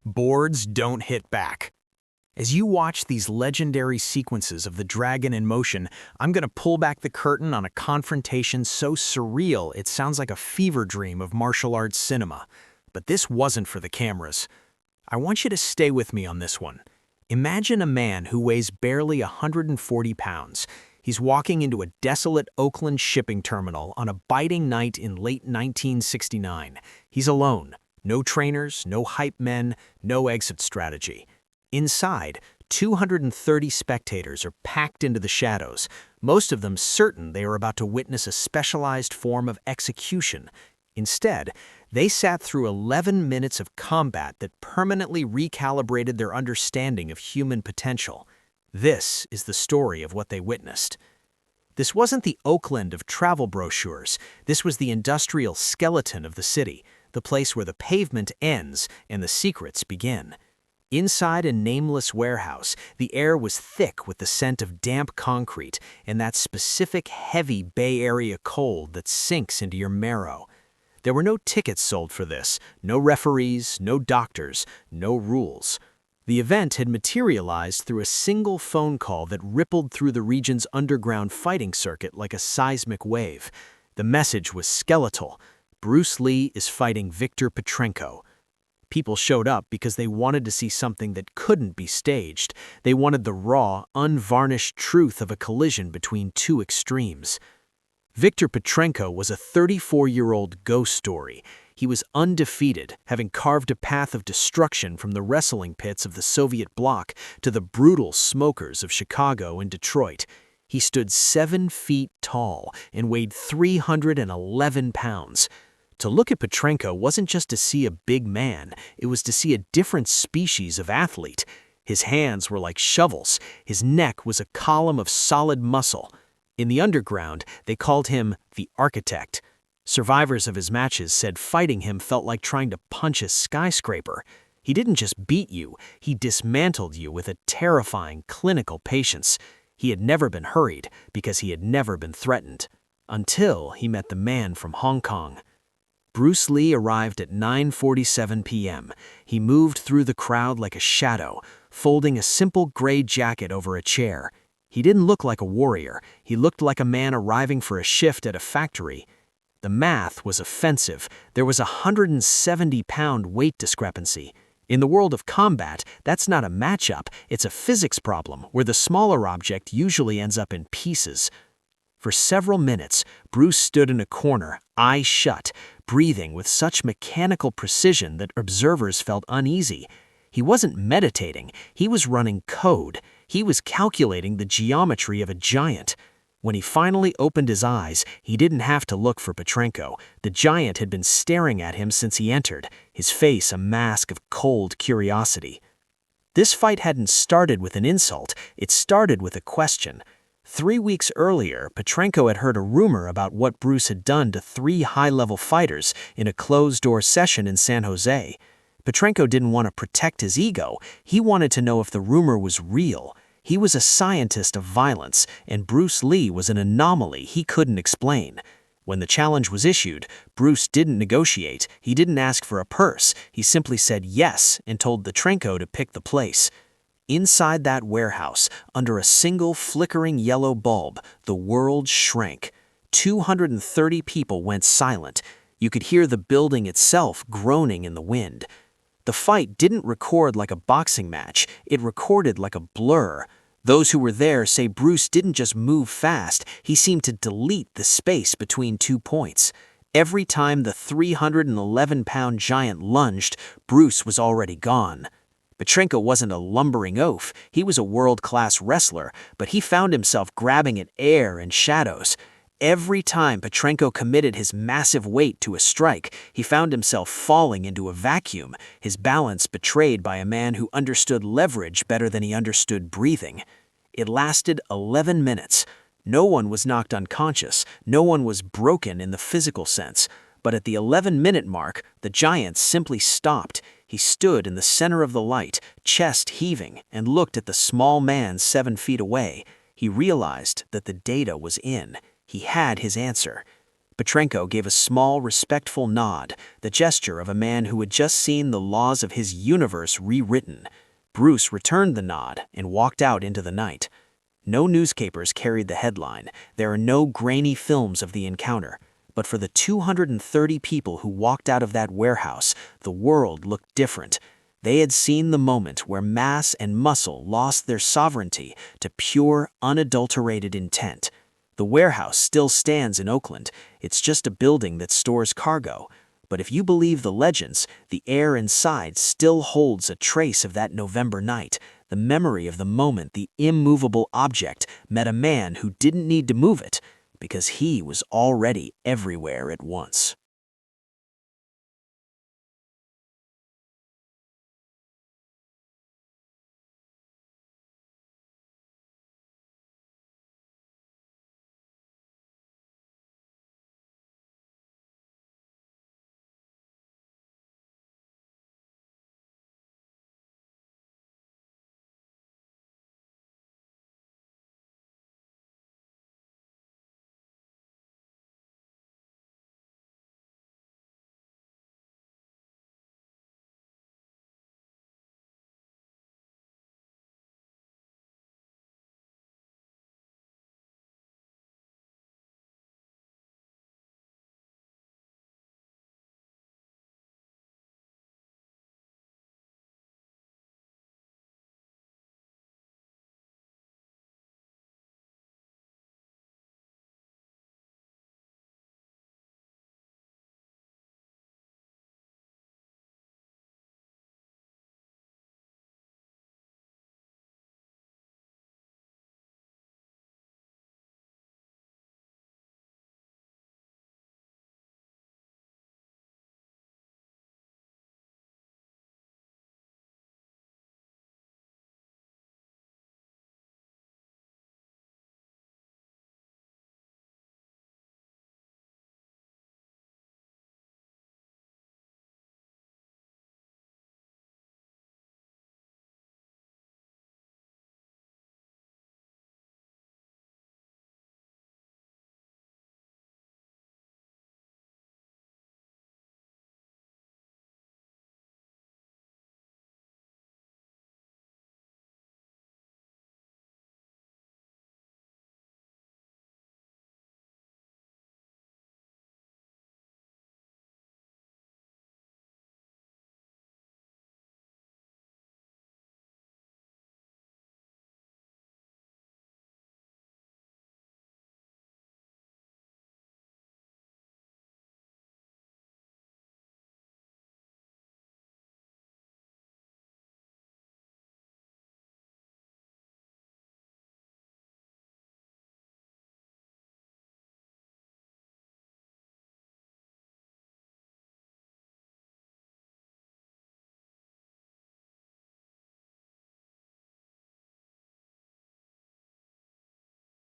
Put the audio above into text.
Boards don't hit back. As you watch these legendary sequences of the dragon in motion, I'm going to pull back the curtain on a confrontation so surreal it sounds like a fever dream of martial arts cinema. But this wasn't for the cameras. I want you to stay with me on this one. Imagine a man who weighs barely 140 pounds. He's walking into a desolate Oakland shipping terminal on a biting night in late 1969. He's alone. No trainers, no hype men, no exit strategy. Inside, 230 spectators are packed into the shadows, most of them certain they are about to witness a specialized form of execution. Instead, they sat through 11 minutes of combat that permanently recalibrated their understanding of human potential. This is the story of what they witnessed. This wasn't the Oakland of travel brochures. This was the industrial skeleton of the city, the place where the pavement ends and the secrets begin. Inside a nameless warehouse, the air was thick with the scent of damp concrete and that specific heavy Bay Area cold that sinks into your marrow. There were no tickets sold for this, no referees, no doctors, no rules. The event had materialized through a single phone call that rippled through the region's underground fighting circuit like a seismic wave. The message was skeletal. Bruce Lee is fighting Viktor Petrenko. People showed up because they wanted to see something that couldn't be staged. They wanted the raw, unvarnished truth of a collision between two extremes. Viktor Petrenko was a 34-year-old ghost story. He was undefeated, having carved a path of destruction from the wrestling pits of the Soviet bloc to the brutal smokers of Chicago and Detroit. He stood 7 feet tall and weighed 311 pounds. To look at Petrenko wasn't just to see a big man, it was to see a different species of athlete. His hands were like shovels, his neck was a column of solid muscle. In the underground, they called him the Architect. Survivors of his matches said fighting him felt like trying to punch a skyscraper. He didn't just beat you, he dismantled you with a terrifying clinical patience. He had never been hurried because he had never been threatened. Until he met the man from Hong Kong. Bruce Lee arrived at 9:47 p.m. He moved through the crowd like a shadow, folding a simple gray jacket over a chair. He didn't look like a warrior. He looked like a man arriving for a shift at a factory. The math was offensive. There was a 170-pound weight discrepancy. In the world of combat, that's not a matchup, it's a physics problem where the smaller object usually ends up in pieces. For several minutes, Bruce stood in a corner, eyes shut, breathing with such mechanical precision that observers felt uneasy. He wasn't meditating, he was running code. He was calculating the geometry of a giant. When he finally opened his eyes, he didn't have to look for Petrenko. The giant had been staring at him since he entered, his face a mask of cold curiosity. This fight hadn't started with an insult, it started with a question. 3 weeks earlier, Petrenko had heard a rumor about what Bruce had done to 3 high-level fighters in a closed-door session in San Jose. Petrenko didn't want to protect his ego, he wanted to know if the rumor was real. He was a scientist of violence, and Bruce Lee was an anomaly he couldn't explain. When the challenge was issued, Bruce didn't negotiate, he didn't ask for a purse, he simply said yes and told Petrenko to pick the place. Inside that warehouse, under a single flickering yellow bulb, the world shrank. 230 people went silent. You could hear the building itself groaning in the wind. The fight didn't record like a boxing match, it recorded like a blur. Those who were there say Bruce didn't just move fast, he seemed to delete the space between 2 points. Every time the 311-pound giant lunged, Bruce was already gone. Petrenko wasn't a lumbering oaf, he was a world-class wrestler, but he found himself grabbing at air and shadows. Every time Petrenko committed his massive weight to a strike, he found himself falling into a vacuum, his balance betrayed by a man who understood leverage better than he understood breathing. It lasted 11 minutes. No one was knocked unconscious, no one was broken in the physical sense. But at the 11-minute mark, the giant simply stopped. He stood in the center of the light, chest heaving, and looked at the small man 7 feet away. He realized that the data was in. He had his answer. Petrenko gave a small, respectful nod, the gesture of a man who had just seen the laws of his universe rewritten. Bruce returned the nod and walked out into the night. No newspapers carried the headline. There are no grainy films of the encounter. But for the 230 people who walked out of that warehouse, the world looked different. They had seen the moment where mass and muscle lost their sovereignty to pure, unadulterated intent. The warehouse still stands in Oakland. It's just a building that stores cargo. But if you believe the legends, the air inside still holds a trace of that November night, the memory of the moment the immovable object met a man who didn't need to move it, because he was already everywhere at once.